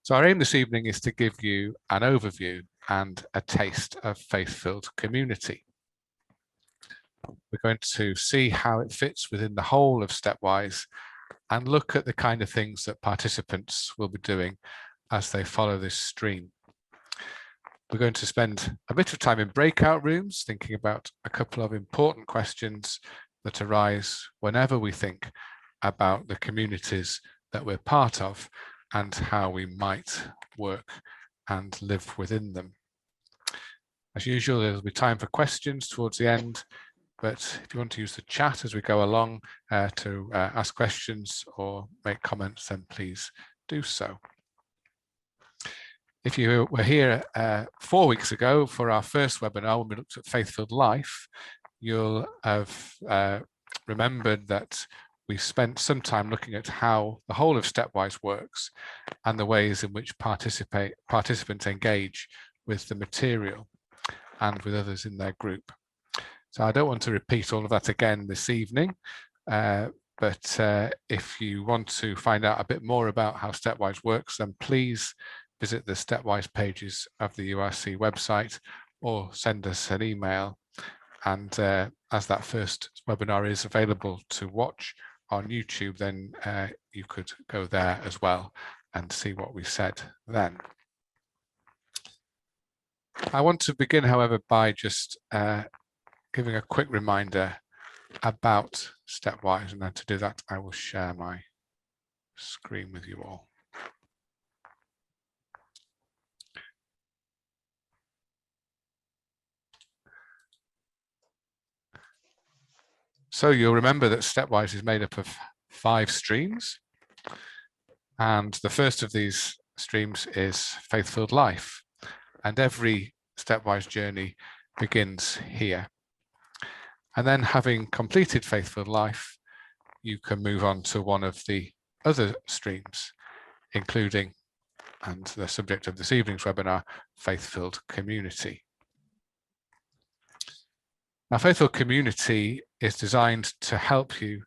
So our aim this evening is to give you an overview and a taste of Faith-filled Community. We're going to see how it fits within the whole of Stepwise and look at the kind of things that participants will be doing as they follow this stream. We're going to spend a bit of time in breakout rooms thinking about a couple of important questions that arise whenever we think about the communities that we're part of and how we might work and live within them. As usual, there'll be time for questions towards the end, but if you want to use the chat as we go along to ask questions or make comments, then please do so. If you were here 4 weeks ago for our first webinar when we looked at Faith-filled Life, you'll have remembered that we spent some time looking at how the whole of Stepwise works and the ways in which participants engage with the material and with others in their group. So I don't want to repeat all of that again this evening, but if you want to find out a bit more about how Stepwise works, then please visit the Stepwise pages of the URC website or send us an email. And as that first webinar is available to watch on YouTube, then you could go there as well and see what we said then. I want to begin, however, by just giving a quick reminder about Stepwise, and then to do that, I will share my screen with you all. So you'll remember that Stepwise is made up of 5 streams, and the first of these streams is Faith-filled Life, and every Stepwise journey begins here. And then, having completed Faith-filled Life, you can move on to one of the other streams, including, and the subject of this evening's webinar, Faith-filled Community. Now, Faith-filled Community is designed to help you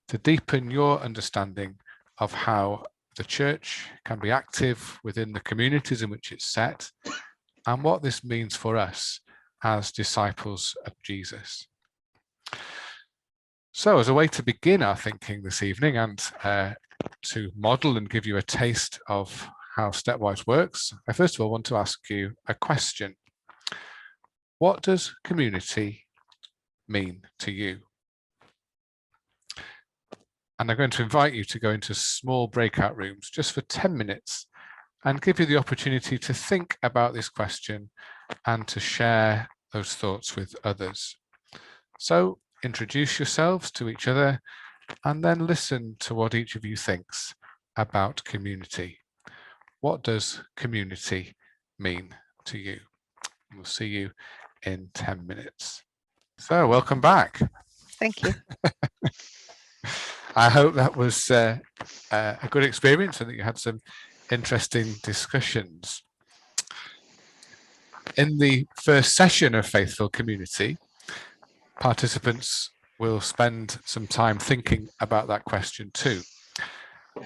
to deepen your understanding of how the church can be active within the communities in which it's set and what this means for us as disciples of Jesus. So as a way to begin our thinking this evening and to model and give you a taste of how Stepwise works, I first of all want to ask you a question. What does community mean to you? And I'm going to invite you to go into small breakout rooms just for 10 minutes and give you the opportunity to think about this question and to share those thoughts with others. So introduce yourselves to each other and then listen to what each of you thinks about community. What does community mean to you? We'll see you in 10 minutes. So welcome back. Thank you. I hope that was a good experience and that you had some interesting discussions. In the first session of Faith-filled Community, participants will spend some time thinking about that question too,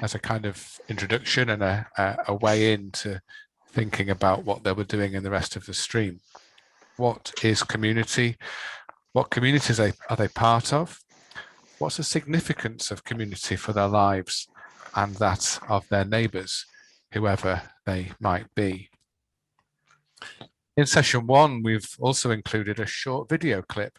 as a kind of introduction and a way into thinking about what they were doing in the rest of the stream. What is community? What communities are they part of? What's the significance of community for their lives and that of their neighbours, whoever they might be? In session 1, we've also included a short video clip.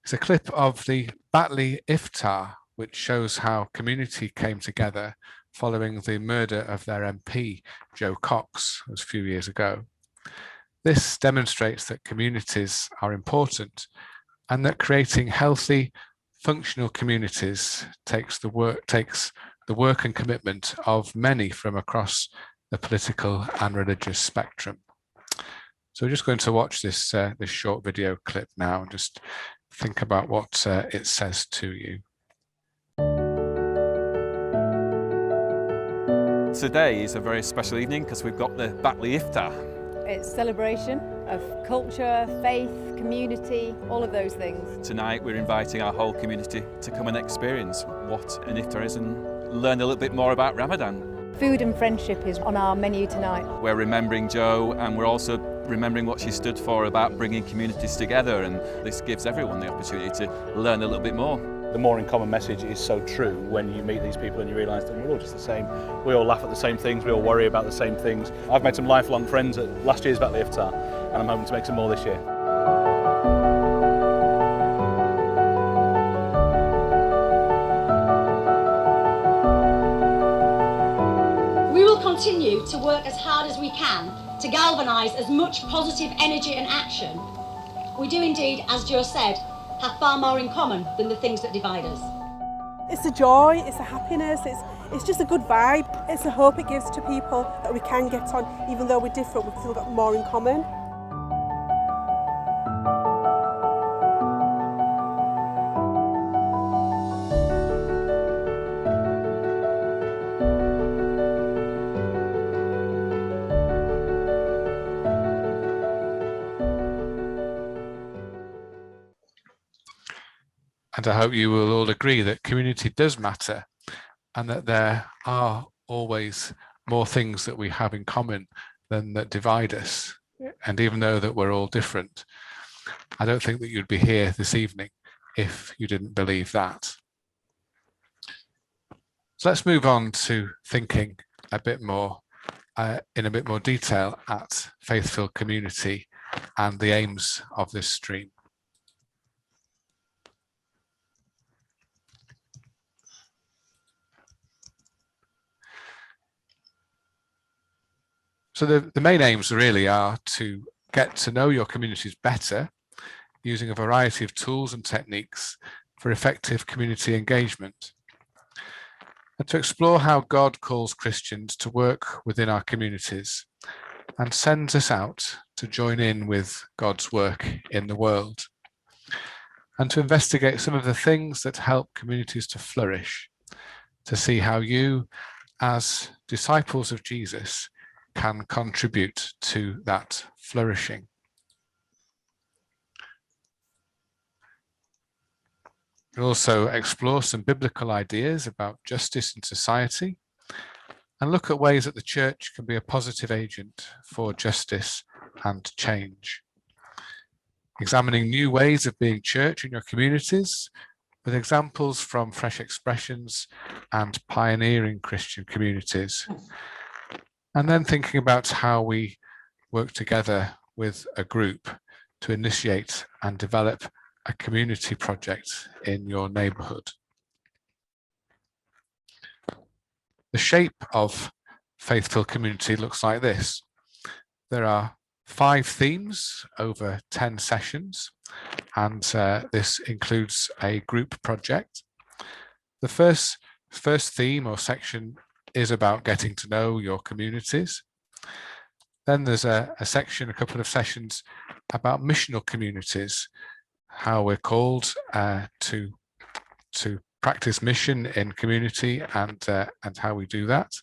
It's a clip of the Batley Iftar, which shows how community came together following the murder of their MP, Joe Cox, a few years ago. This demonstrates that communities are important and that creating healthy, functional communities takes the work and commitment of many from across the political and religious spectrum. So we're just going to watch this short video clip now and just think about what it says to you. Today is a very special evening because we've got the Batley Iftar. It's celebration of culture, faith, community, all of those things. Tonight we're inviting our whole community to come and experience what an iftar is and learn a little bit more about Ramadan. Food and friendship is on our menu tonight. We're remembering Jo, and we're also remembering what she stood for about bringing communities together, and this gives everyone the opportunity to learn a little bit more. The more in common message is so true when you meet these people and you realise that we're all just the same. We all laugh at the same things, we all worry about the same things. I've made some lifelong friends at last year's Batley Iftar, and I'm hoping to make some more this year. We will continue to work as hard as we can to galvanise as much positive energy and action. We do indeed, as Jo said, have far more in common than the things that divide us. It's a joy, it's a happiness, it's just a good vibe. It's a hope it gives to people that we can get on, even though we're different, we've still got more in common. And I hope you will all agree that community does matter, and that there are always more things that we have in common than that divide us. And even though that we're all different, I don't think that you'd be here this evening if you didn't believe that. So let's move on to thinking a bit more in a bit more detail at Faith-filled Community and the aims of this stream. So the main aims really are to get to know your communities better using a variety of tools and techniques for effective community engagement, and to explore how God calls Christians to work within our communities and sends us out to join in with God's work in the world, and to investigate some of the things that help communities to flourish, to see how you, as disciples of Jesus, can contribute to that flourishing. We'll also explore some biblical ideas about justice in society and look at ways that the church can be a positive agent for justice and change. Examining new ways of being church in your communities with examples from fresh expressions and pioneering Christian communities. And then thinking about how we work together with a group to initiate and develop a community project in your neighbourhood. The shape of Faith-filled Community looks like this. There are 5 themes over 10 sessions, and this includes a group project. The first theme or section is about getting to know your communities. Then there's a couple of sessions about missional communities, how we're called to practice mission in community and how we do that.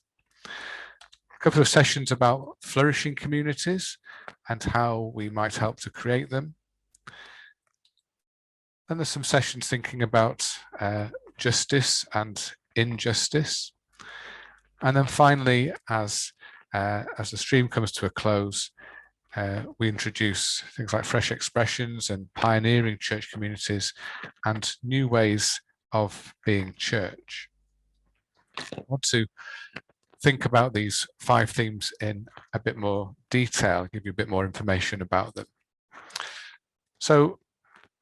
A couple of sessions about flourishing communities and how we might help to create them. Then there's some sessions thinking about justice and injustice. And then finally, as the stream comes to a close, we introduce things like fresh expressions and pioneering church communities and new ways of being church. I want to think about these 5 themes in a bit more detail, give you a bit more information about them. So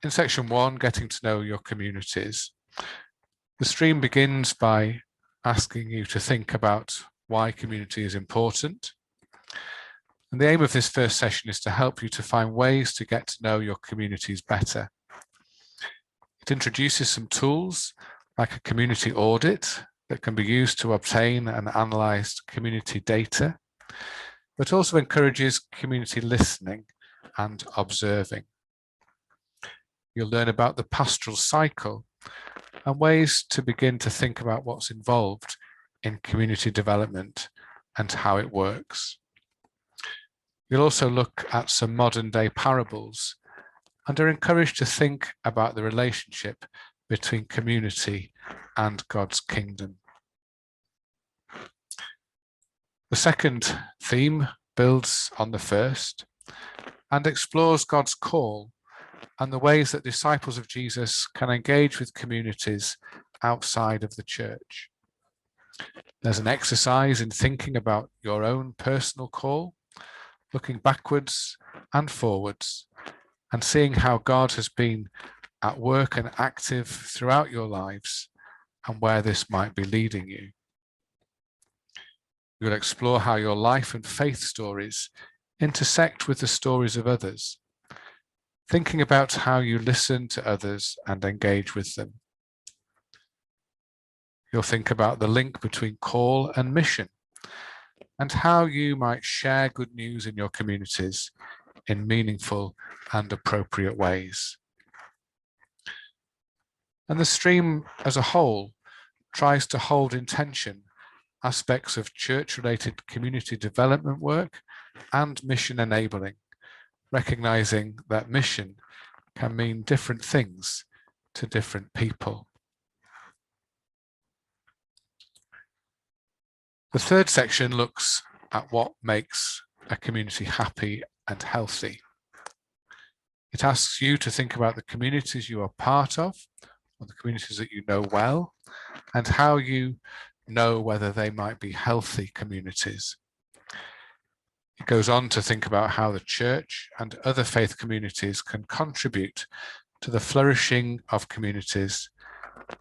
in section 1, getting to know your communities, the stream begins by asking you to think about why community is important. And the aim of this first session is to help you to find ways to get to know your communities better. It introduces some tools like a community audit that can be used to obtain and analyze community data, but also encourages community listening and observing. You'll learn about the pastoral cycle and ways to begin to think about what's involved in community development and how it works. You'll also look at some modern day parables and are encouraged to think about the relationship between community and God's kingdom. The second theme builds on the first and explores God's call and the ways that disciples of Jesus can engage with communities outside of the church. There's an exercise in thinking about your own personal call, looking backwards and forwards, and seeing how God has been at work and active throughout your lives and where this might be leading you. You'll explore how your life and faith stories intersect with the stories of others, thinking about how you listen to others and engage with them. You'll think about the link between call and mission and how you might share good news in your communities in meaningful and appropriate ways. And the stream as a whole tries to hold in tension aspects of church-related community development work and mission enabling, recognizing that mission can mean different things to different people. The third section looks at what makes a community happy and healthy. It asks you to think about the communities you are part of, or the communities that you know well, and how you know whether they might be healthy communities. It goes on to think about how the church and other faith communities can contribute to the flourishing of communities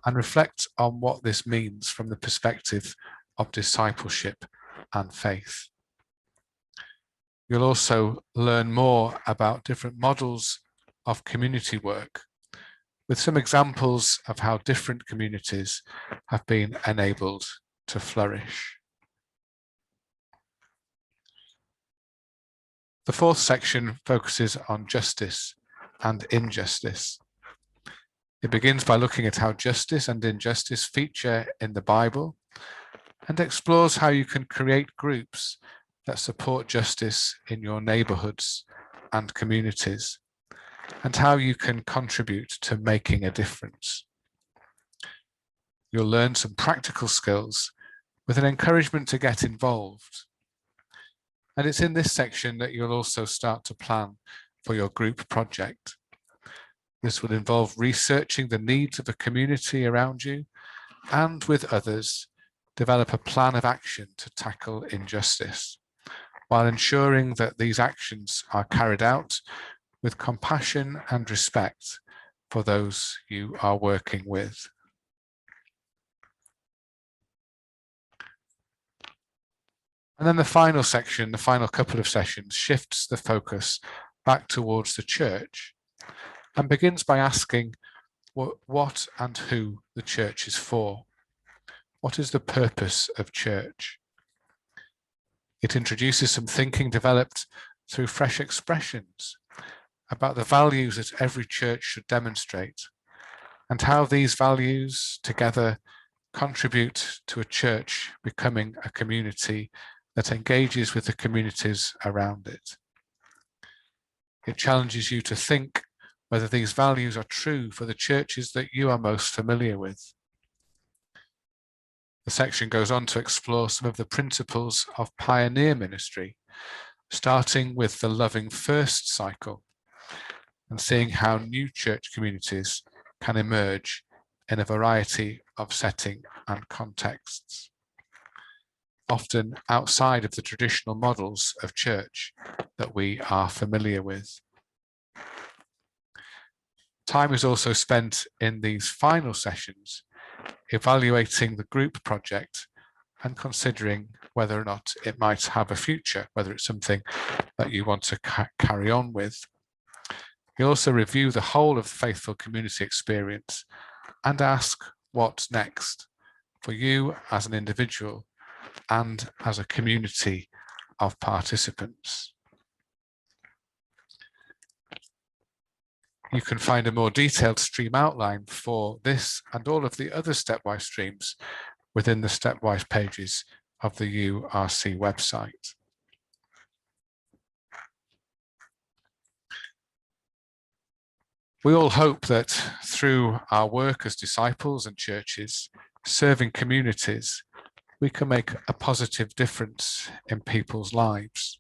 and reflect on what this means from the perspective of discipleship and faith. You'll also learn more about different models of community work, with some examples of how different communities have been enabled to flourish. The fourth section focuses on justice and injustice. It begins by looking at how justice and injustice feature in the Bible and explores how you can create groups that support justice in your neighborhoods and communities, and how you can contribute to making a difference. You'll learn some practical skills with an encouragement to get involved. And it's in this section that you'll also start to plan for your group project. This will involve researching the needs of a community around you and with others, develop a plan of action to tackle injustice, while ensuring that these actions are carried out with compassion and respect for those you are working with. And then the final section, the final couple of sessions, shifts the focus back towards the church and begins by asking what and who the church is for. What is the purpose of church? It introduces some thinking developed through fresh expressions about the values that every church should demonstrate and how these values together contribute to a church becoming a community that engages with the communities around it. It challenges you to think whether these values are true for the churches that you are most familiar with. The section goes on to explore some of the principles of pioneer ministry, starting with the loving first cycle and seeing how new church communities can emerge in a variety of setting and contexts, often outside of the traditional models of church that we are familiar with. Time is also spent in these final sessions evaluating the group project and considering whether or not it might have a future, whether it's something that you want to carry on with. You also review the whole of the faithful community experience and ask what's next for you as an individual and as a community of participants. You can find a more detailed stream outline for this and all of the other Stepwise streams within the Stepwise pages of the URC website. We all hope that through our work as disciples and churches, serving communities, we can make a positive difference in people's lives.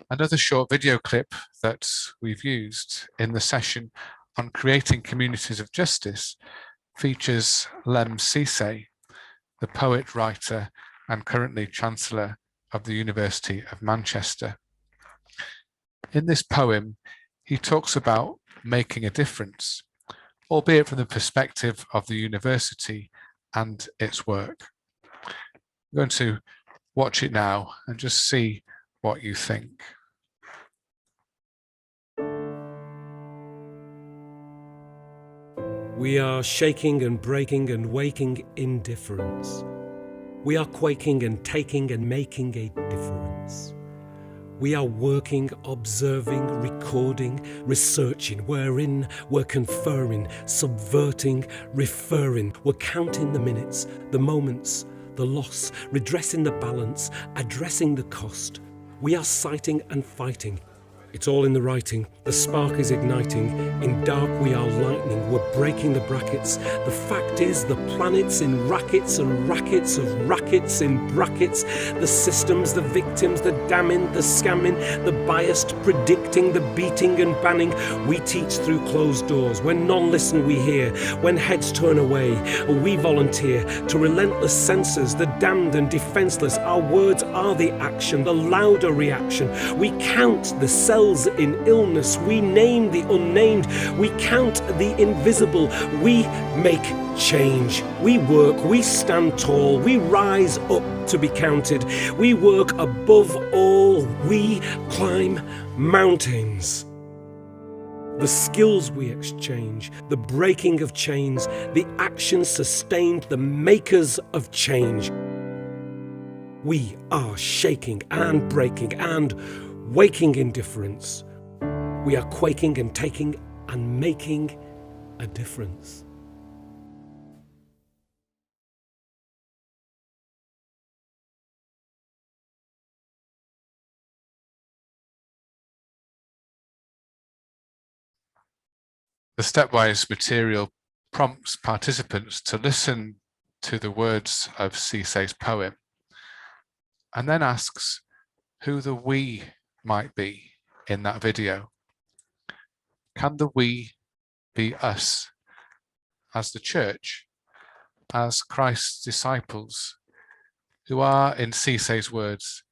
Another short video clip that we've used in the session on creating communities of justice features Lem Cisse, the poet, writer, and currently Chancellor of the University of Manchester. In this poem, he talks about making a difference, albeit from the perspective of the university and its work. I'm going to watch it now and just see what you think. We are shaking and breaking and waking in difference. We are quaking and taking and making a difference. We are working, observing, recording, researching. We're in, we're conferring, subverting, referring. We're counting the minutes, the moments, the loss, redressing the balance, addressing the cost. We are citing and fighting. It's all in the writing. The spark is igniting. In dark we are lightning. We're breaking the brackets. The fact is the planet's in rackets and rackets of rackets in brackets. The systems, the victims, the damning, the scamming, the biased, predicting, the beating and banning. We teach through closed doors. When none listen we hear. When heads turn away, we volunteer to relentless censors, the damned and defenseless. Our words are the action, the louder reaction. We count the cells in illness, we name the unnamed, we count the invisible, we make change. We work, we stand tall, we rise up to be counted, we work above all, we climb mountains. The skills we exchange, the breaking of chains, the actions sustained, the makers of change. We are shaking and breaking and waking in difference. We are quaking and taking and making a difference. The Stepwise material prompts participants to listen to the words of Cisse's poem and then asks who the we might be in that video. Can the we be us as the church, as Christ's disciples, who are, in Cisse's words,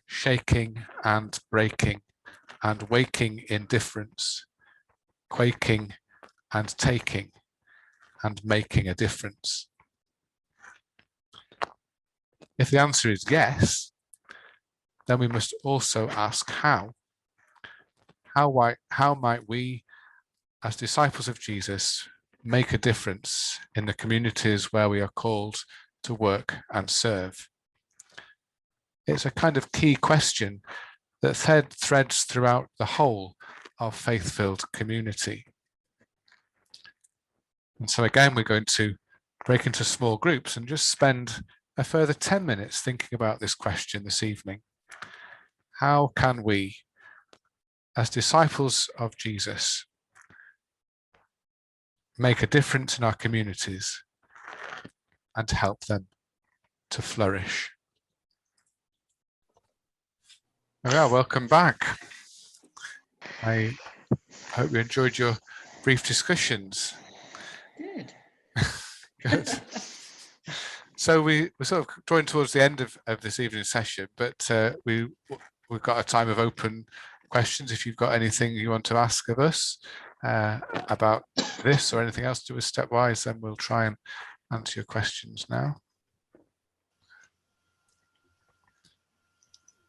shaking and breaking and waking in difference, quaking and taking and making a difference? If the answer is yes, then we must also ask how. How might we, as disciples of Jesus, make a difference in the communities where we are called to work and serve? It's a kind of key question that threads throughout the whole of Faith-filled Community. And so again, we're going to break into small groups and just spend a further 10 minutes thinking about this question this evening. How can we, as disciples of Jesus, make a difference in our communities and help them to flourish? Yeah, welcome back. I hope you enjoyed your brief discussions. Good. Good. So we're sort of drawing towards the end of this evening's session, but we've got a time of open questions. If you've got anything you want to ask of us about this or anything else to do with Stepwise, then we'll try and answer your questions now.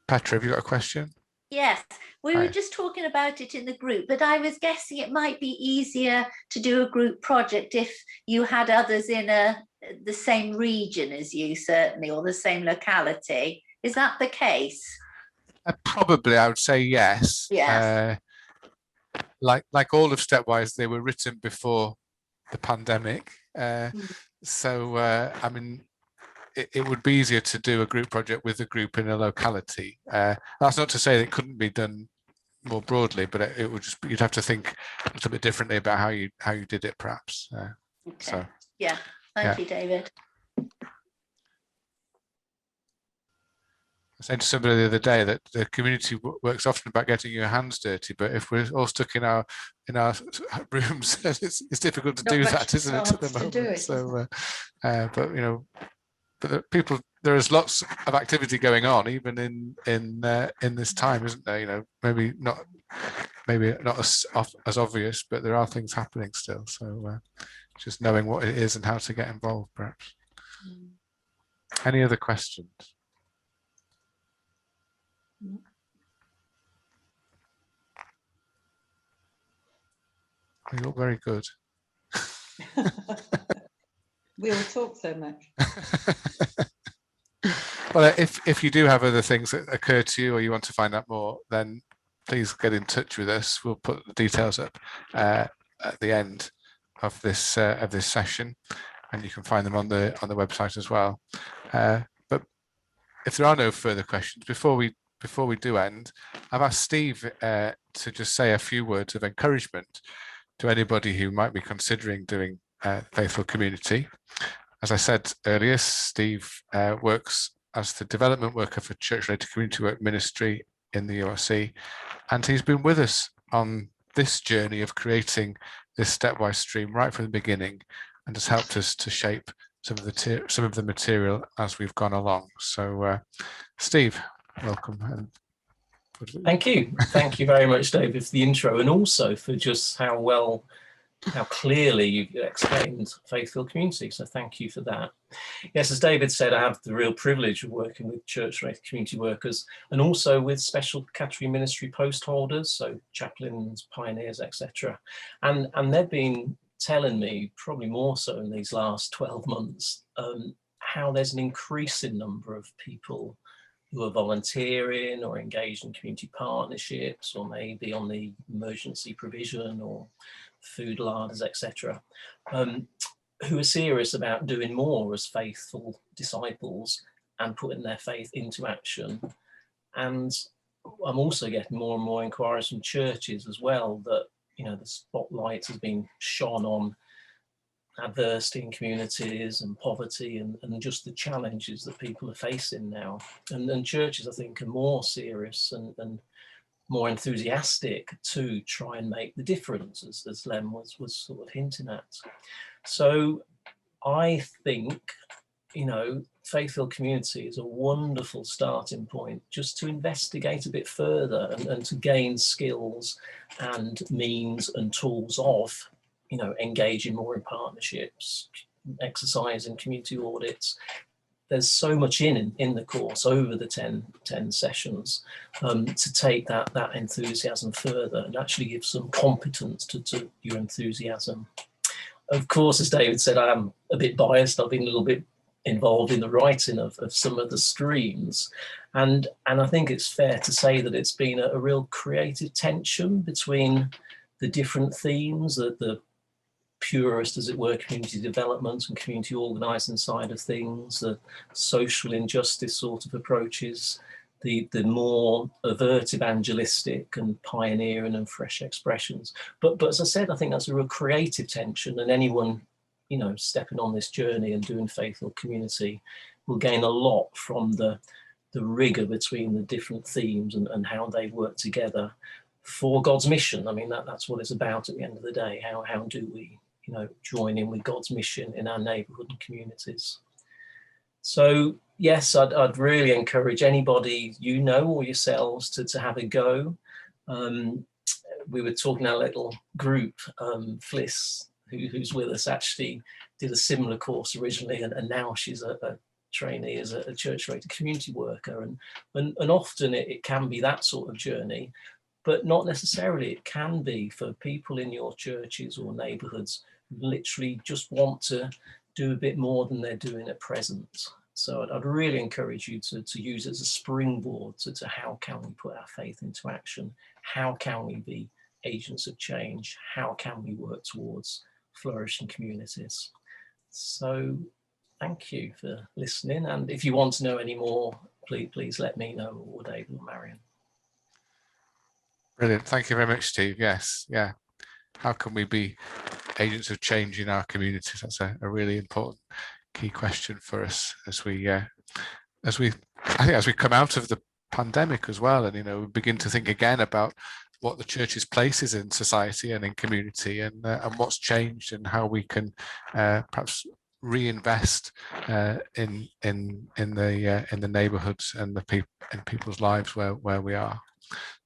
Petra, have you got a question? Yes, we were just talking about it in the group, but I was guessing it might be easier to do a group project if you had others in the same region as you, certainly, or the same locality. Is that the case? Probably, I would say yes. Yes. Like all of Stepwise, they were written before the pandemic. So, I mean, it would be easier to do a group project with a group in a locality. That's not to say that it couldn't be done more broadly, but it would just, you'd have to think a little bit differently about how you did it, perhaps. Okay. So yeah, thank you, David. saying to somebody the other day that the community works often about getting your hands dirty, but if we're all stuck in our rooms, it's difficult to do that, isn't it, at the moment? So, but but there is lots of activity going on, even in this time, isn't there? Maybe not as obvious, but there are things happening still. So just knowing what it is and how to get involved, perhaps. Any other questions? You look very good. We all talk so much. Well, if you do have other things that occur to you or you want to find out more, then please get in touch with us. We'll put the details up at the end of this session, and you can find them on the website as well. But if there are no further questions, before we do end, I've asked Steve to just say a few words of encouragement to anybody who might be considering doing Faith-filled Community. As I said earlier, Steve works as the development worker for Church-related Community Work Ministry in the URC, and he's been with us on this journey of creating this stepwise stream right from the beginning, and has helped us to shape some of the material as we've gone along. So, Steve, welcome. Thank you very much, David, for the intro, and also for just how clearly you explained Faith-filled Community. So thank you for that. Yes, as David said, I have the real privilege of working with church-related community workers and also with special category ministry post holders, so chaplains, pioneers, etc. And they've been telling me, probably more so in these last 12 months, how there's an increasing number of people who are volunteering or engaged in community partnerships, or maybe on the emergency provision or food larders, etc., who are serious about doing more as faithful disciples and putting their faith into action. And I'm also getting more and more inquiries from churches as well that, the spotlight has been shone on adversity in communities and poverty and just the challenges that people are facing now. And churches, I think, are more serious and more enthusiastic to try and make the difference, as Lem was sort of hinting at. So I think, Faith-filled Community is a wonderful starting point just to investigate a bit further and to gain skills and means and tools of, engaging more in partnerships, exercising community audits. There's so much in the course over the 10 sessions to take that enthusiasm further and actually give some competence to your enthusiasm. Of course, as David said, I am a bit biased. I've been a little bit involved in the writing of some of the streams. And I think it's fair to say that it's been a real creative tension between the different themes, the purist, as it were, community development and community organising side of things, the social injustice sort of approaches, the more overt evangelistic and pioneering and fresh expressions. But as I said, I think that's a real creative tension, and anyone, stepping on this journey and doing Faith-filled Community will gain a lot from the rigour between the different themes and how they work together for God's mission. I mean, that's what it's about at the end of the day. How do we join in with God's mission in our neighbourhood and communities? So yes, I'd really encourage anybody or yourselves to have a go. We were talking our little group, Fliss, who's with us, actually did a similar course originally, and now she's a trainee as a church-related community worker. And often it can be that sort of journey, but not necessarily. It can be for people in your churches or neighbourhoods who literally just want to do a bit more than they're doing at present. So I'd really encourage you to use it as a springboard to how can we put our faith into action? How can we be agents of change? How can we work towards flourishing communities? So thank you for listening. And if you want to know any more, please let me know, or David or Marion. Brilliant. Thank you very much, Steve. Yes. Yeah. How can we be agents of change in our communities? That's a really important key question for us as we as we come out of the pandemic as well, and we begin to think again about what the church's place is in society and in community, and what's changed, and how we can perhaps reinvest in the neighbourhoods and in people's lives where we are.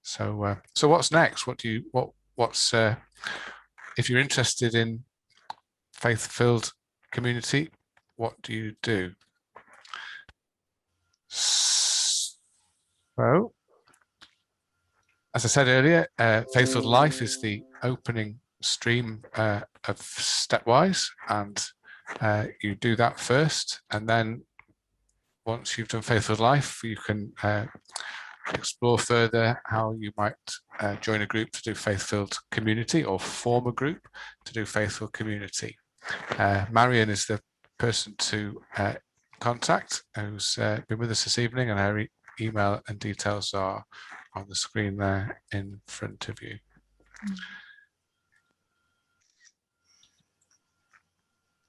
So what's next? What's if you're interested in faith-filled community, what do you do? So, as I said earlier, Faith-filled Life is the opening stream of Stepwise, and you do that first, and then once you've done Faith-filled Life, you can explore further how you might join a group to do Faith-filled Community, or form a group to do Faith-filled Community. Marion is the person to contact, who's been with us this evening, and her email and details are on the screen there in front of you.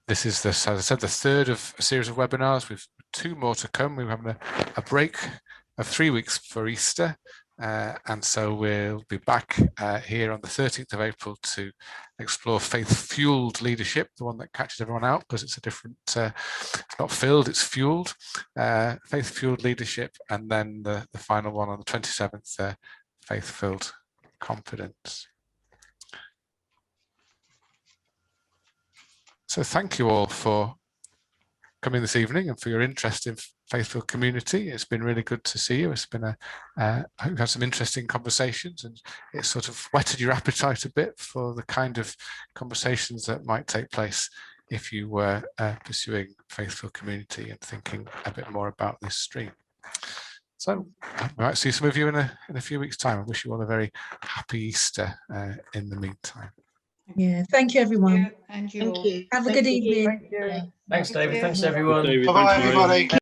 This is, as I said, the third of a series of webinars, with 2 more to come. We're having a break of 3 weeks for Easter, and so we'll be back here on the 13th of April to explore faith-fueled leadership, the one that catches everyone out because it's a different, it's not filled, it's fueled, faith-fueled leadership, and then the final one on the 27th, faith-filled confidence. So thank you all for coming this evening and for your interest in Faith-filled Community. It's been really good to see you. It's been I hope you've had some interesting conversations, and it sort of whetted your appetite a bit for the kind of conversations that might take place if you were pursuing Faith-filled Community and thinking a bit more about this stream. So I might see some of you in a few weeks' time. I wish you all a very happy Easter in the meantime. Yeah, thank you, everyone. And you. Have a good evening. Thanks, David. Thanks, everyone. Bye-bye, everybody.